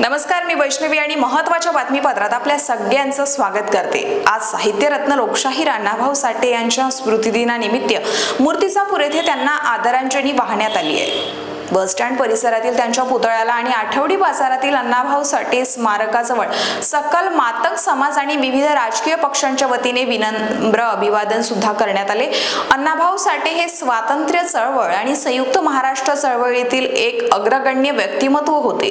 नमस्कार, मी वैष्णवी आणि महत्त्वाच्या बातमीपत्रात आपल्या सगळ्यांचं स्वागत करते। आज साहित्यरत्न लोकशाहीर अण्णाभाऊ साठे यांच्या स्मृतिदिनानिमित्त मूर्तिजापूर येथे त्यांना आदरांजली वाहण्यात आली आहे। बस स्टँड परिसरातील त्यांच्या पुतळ्याला आणि आठवडी बाजारातील अण्णाभाऊ साठे स्मारकाजवळ सकल मातंग समाज आणि विविध राजकीय पक्षांच्या वतीने विनम्र अभिवादन सुद्धा करण्यात आले। अण्णाभाऊ साठे हे स्वातंत्र्य चळवळ आणि संयुक्त महाराष्ट्र चळवळीतील एक अग्रगण्य व्यक्तिमत्व होते।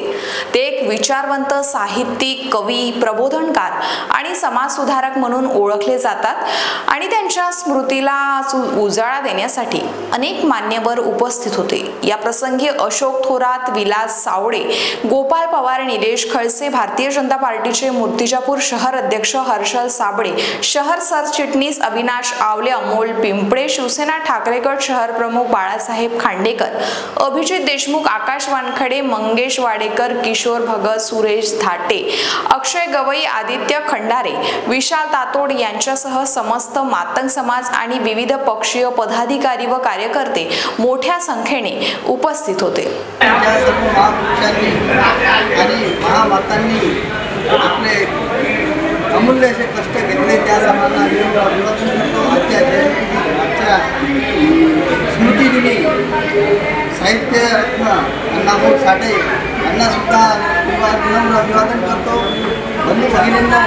ते एक विचारवंत, साहित्यिक, कवी, प्रबोधनकार आणि समाजसुधारक म्हणून ओळखले जातात आणि त्यांच्या स्मृतीला उजाळा देण्यासाठी अनेक मान्यवर उपस्थित होते। या प्रसंगी अशोक थोरात, विलास सावळे, गोपाल पवार, निलेश खळसे, भारतीय जनता पार्टीचे मूर्तिजापूर शहर अध्यक्ष हर्षल साबळे, शहर सरचिटणीस अविनाश आवले, अमोल पिंपळे, शिवसेना ठाकरे गट शहर प्रमुख बाळासाहेब खांडेकर, अभिजित देशमुख, आकाश वानखडे, मंगेश वाडेकर, किशोर भगत, सुरेश धाटे, अक्षय गवई, आदित्य खंडारे, विशाल तातोड यांच्यासह समस्त मातंग समाज आणि विविध पक्षीय पदाधिकारी व कार्यकर्ते मोठ्या संख्येने उपस्थित होते। आपले अमूल्य असे कष्ट घेतले त्या सर्वांना आजच्या स्मृतिदिनी साहित्य रत्न अण्णाभाऊ साठे यांना सुद्धा विनम्र अभिवादन करतो। बंधू भगिनींना